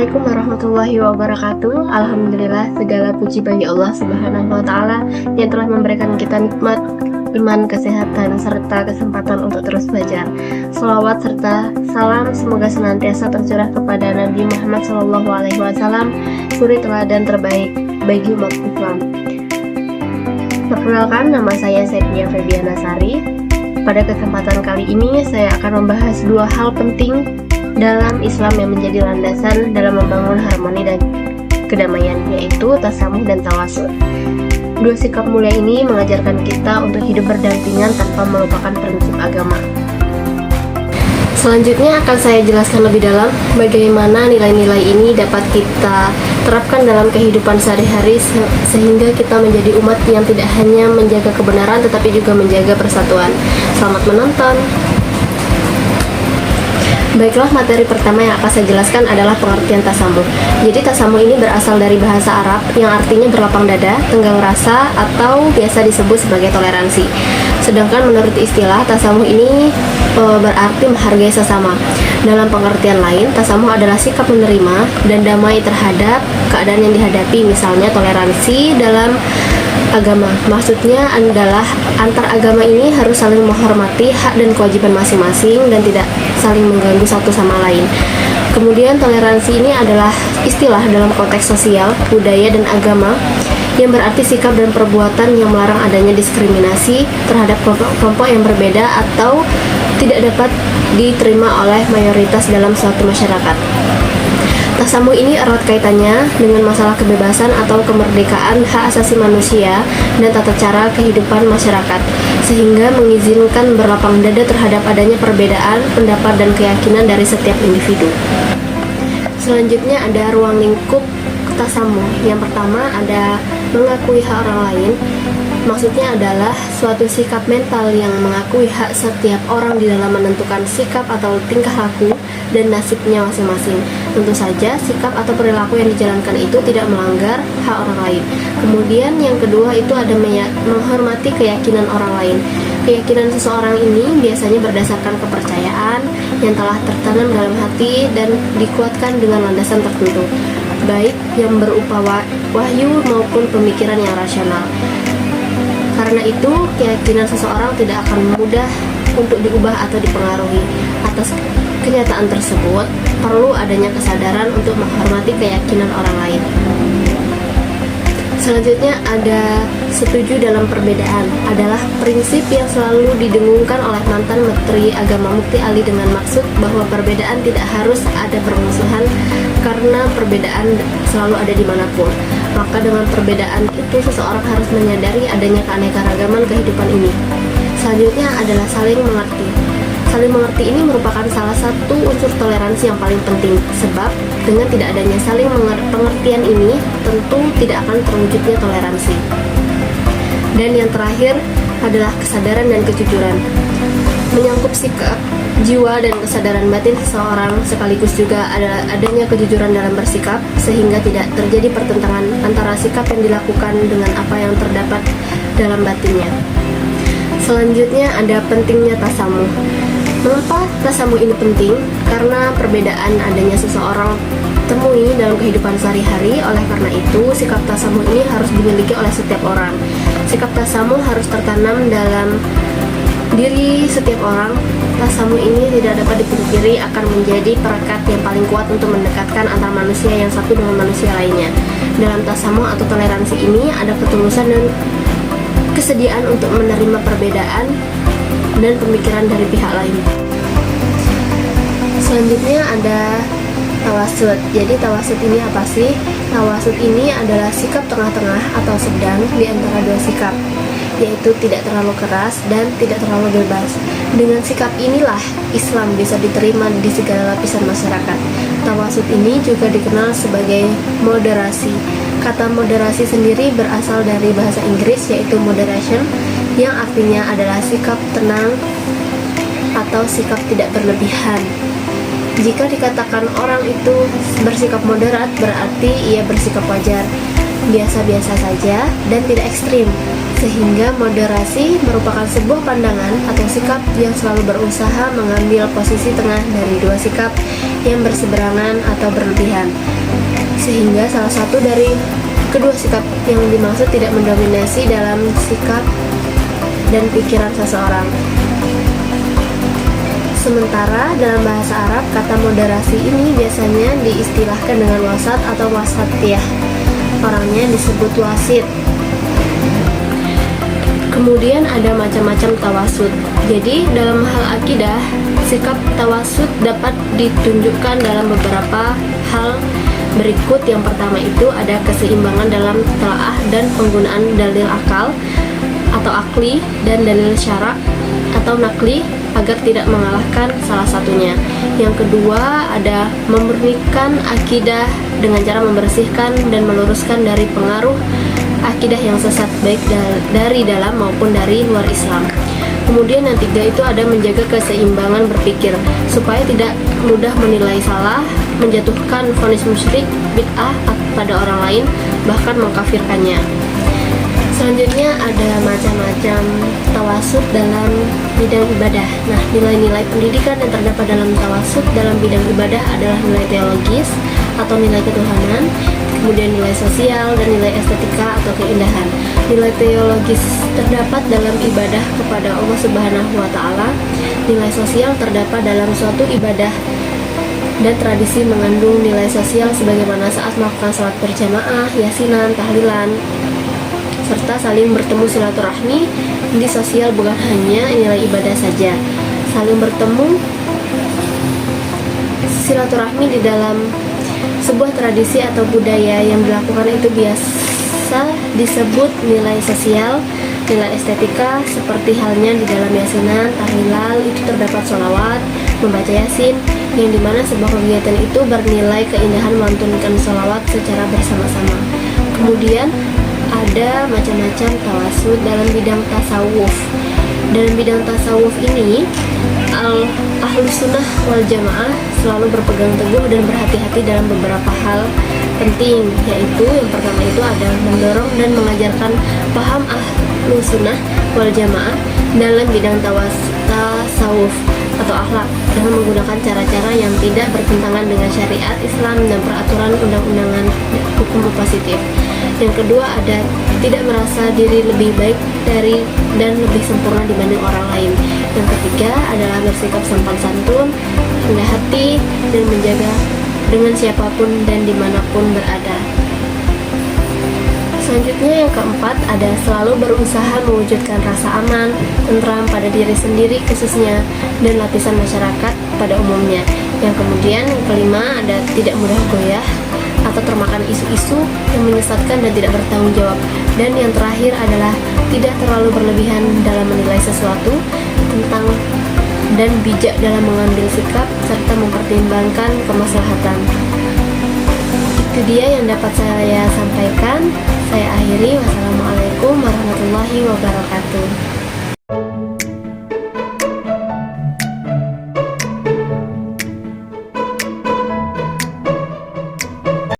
Assalamualaikum warahmatullahi wabarakatuh. Alhamdulillah, segala puji bagi Allah Subhanahu wa Ta'ala yang telah memberikan kita nikmat iman, kesehatan, serta kesempatan untuk terus belajar. Shalawat serta salam semoga senantiasa tercurah kepada Nabi Muhammad SAW, suri teladan terbaik bagi umat Islam. Perkenalkan, nama saya Sepia Febiana Sari. Pada kesempatan kali ini saya akan membahas dua hal penting dalam Islam yang menjadi landasan dalam membangun harmoni dan kedamaian, yaitu tasamuh dan tawasud. Dua sikap mulia ini mengajarkan kita untuk hidup berdampingan tanpa melupakan prinsip agama. Selanjutnya akan saya jelaskan lebih dalam bagaimana nilai-nilai ini dapat kita terapkan dalam kehidupan sehari-hari sehingga kita menjadi umat yang tidak hanya menjaga kebenaran tetapi juga menjaga persatuan. Selamat menonton. Baiklah, materi pertama yang akan saya jelaskan adalah pengertian tasamuh. Jadi tasamuh ini berasal dari bahasa Arab yang artinya berlapang dada, tenggang rasa, atau biasa disebut sebagai toleransi. Sedangkan menurut istilah, tasamuh ini berarti menghargai sesama. Dalam pengertian lain, tasamuh adalah sikap menerima dan damai terhadap keadaan yang dihadapi, misalnya toleransi dalam agama. Maksudnya adalah antar agama ini harus saling menghormati hak dan kewajiban masing-masing dan tidak saling mengganggu satu sama lain. Kemudian toleransi ini adalah istilah dalam konteks sosial, budaya, dan agama yang berarti sikap dan perbuatan yang melarang adanya diskriminasi terhadap kelompok yang berbeda atau tidak dapat diterima oleh mayoritas dalam suatu masyarakat. Tasamuh ini erat kaitannya dengan masalah kebebasan atau kemerdekaan hak asasi manusia dan tata cara kehidupan masyarakat, sehingga mengizinkan berlapang dada terhadap adanya perbedaan pendapat dan keyakinan dari setiap individu. Selanjutnya ada ruang lingkup tasamuh. Yang pertama ada mengakui hak orang lain. Maksudnya adalah suatu sikap mental yang mengakui hak setiap orang di dalam menentukan sikap atau tingkah laku dan nasibnya masing-masing. Tentu saja sikap atau perilaku yang dijalankan itu tidak melanggar hak orang lain. Kemudian yang kedua itu ada menghormati keyakinan orang lain. Keyakinan seseorang ini biasanya berdasarkan kepercayaan yang telah tertanam dalam hati dan dikuatkan dengan landasan tertentu, baik yang berupa wahyu maupun pemikiran yang rasional. Karena itu, keyakinan seseorang tidak akan mudah untuk diubah atau dipengaruhi. Atas kenyataan tersebut, perlu adanya kesadaran untuk menghormati keyakinan orang lain. Selanjutnya ada setuju dalam perbedaan, adalah prinsip yang selalu didengungkan oleh mantan Menteri Agama Mufti Ali dengan maksud bahwa perbedaan tidak harus ada permusuhan karena perbedaan selalu ada dimanapun. Maka dengan perbedaan itu seseorang harus menyadari adanya keanekaragaman kehidupan ini. Selanjutnya adalah saling mengerti. Saling mengerti ini merupakan salah satu unsur toleransi yang paling penting, sebab dengan tidak adanya saling pengertian ini tentu tidak akan terwujudnya toleransi. Dan yang terakhir adalah kesadaran dan kejujuran. Menyangkut sikap, jiwa, dan kesadaran batin seseorang, sekaligus juga adanya kejujuran dalam bersikap, sehingga tidak terjadi pertentangan antara sikap yang dilakukan dengan apa yang terdapat dalam batinnya. Selanjutnya ada pentingnya tasamuh. Mengapa tasamuh ini penting? Karena perbedaan adanya seseorang temui dalam kehidupan sehari-hari. Oleh karena itu, sikap tasamuh ini harus dimiliki oleh setiap orang. Sikap tasamuh harus tertanam dalam diri setiap orang. Tasamuh ini tidak dapat dipungkiri akan menjadi perekat yang paling kuat untuk mendekatkan antar manusia yang satu dengan manusia lainnya. Dalam tasamuh atau toleransi ini ada ketulusan dan kesediaan untuk menerima perbedaan dan pemikiran dari pihak lain. Selanjutnya ada tawasud. Jadi tawasud ini apa sih? Tawasud ini adalah sikap tengah-tengah atau sedang di antara dua sikap, yaitu tidak terlalu keras dan tidak terlalu bebas. Dengan sikap inilah Islam bisa diterima di segala lapisan masyarakat. Tawasud ini juga dikenal sebagai moderasi. Kata moderasi sendiri berasal dari bahasa Inggris, yaitu moderation, yang artinya adalah sikap tenang atau sikap tidak berlebihan. Jika dikatakan orang itu bersikap moderat, berarti ia bersikap wajar. biasa-biasa saja, dan tidak ekstrim, sehingga moderasi merupakan sebuah pandangan atau sikap yang selalu berusaha mengambil posisi tengah dari dua sikap yang berseberangan atau berlebihan, sehingga salah satu dari kedua sikap yang dimaksud tidak mendominasi dalam sikap dan pikiran seseorang. Sementara dalam bahasa Arab, kata moderasi ini biasanya diistilahkan dengan wasat atau wasatiyah. Orangnya disebut wasit. Kemudian ada macam-macam tawasud. Jadi dalam hal akidah, sikap tawasud dapat ditunjukkan dalam beberapa hal berikut. Yang pertama itu ada keseimbangan dalam telaah dan penggunaan dalil akal atau akli dan dalil syara atau nakli agar tidak mengalahkan salah satunya. Yang kedua ada memurnikan akidah dengan cara membersihkan dan meluruskan dari pengaruh akidah yang sesat baik dari dalam maupun dari luar Islam. Kemudian yang tiga itu ada menjaga keseimbangan berpikir supaya tidak mudah menilai salah, menjatuhkan vonis musyrik, bid'ah pada orang lain, bahkan mengkafirkannya. Selanjutnya ada macam-macam tawasud dalam bidang ibadah. Nah, nilai-nilai pendidikan yang terdapat dalam tawasud dalam bidang ibadah adalah nilai teologis atau nilai ketuhanan, kemudian nilai sosial dan nilai estetika atau keindahan. Nilai teologis terdapat dalam ibadah kepada Allah Subhanahu wa taala. Nilai sosial terdapat dalam suatu ibadah dan tradisi mengandung nilai sosial sebagaimana saat melakukan salat berjamaah, yasinan, tahlilan, serta saling bertemu silaturahmi. Di sosial bukan hanya nilai ibadah saja. Saling bertemu silaturahmi di dalam sebuah tradisi atau budaya yang dilakukan itu biasa disebut nilai sosial. Nilai estetika seperti halnya di dalam yasinan, tahlil itu terdapat sholawat, membaca yasin, yang dimana sebuah kegiatan itu bernilai keindahan melantunkan sholawat secara bersama-sama. Kemudian ada macam-macam tawasud dalam bidang tasawuf. Dalam bidang tasawuf ini, Ahlus Sunnah wal Jamaah selalu berpegang teguh dan berhati-hati dalam beberapa hal penting, yaitu yang pertama itu ada mendorong dan mengajarkan paham Ahlus Sunnah wal Jamaah dalam bidang tasawuf atau akhlak dengan menggunakan cara-cara yang tidak bertentangan dengan syariat Islam dan peraturan undang-undangan hukum positif. Yang kedua ada tidak merasa diri lebih baik dari dan lebih sempurna dibanding orang lain. Yang ketiga adalah bersikap sopan santun, rendah hati, dan menjaga dengan siapapun dan dimanapun berada. Selanjutnya yang keempat ada selalu berusaha mewujudkan rasa aman, tentram pada diri sendiri khususnya dan lapisan masyarakat pada umumnya. Yang kemudian yang kelima ada tidak mudah goyah atau termakan isu-isu yang menyesatkan dan tidak bertanggung jawab. Dan yang terakhir adalah tidak terlalu berlebihan dalam menilai sesuatu tentang dan bijak dalam mengambil sikap serta mempertimbangkan kemaslahatan. Itu dia yang dapat saya sampaikan. Saya akhiri. Wassalamualaikum warahmatullahi wabarakatuh.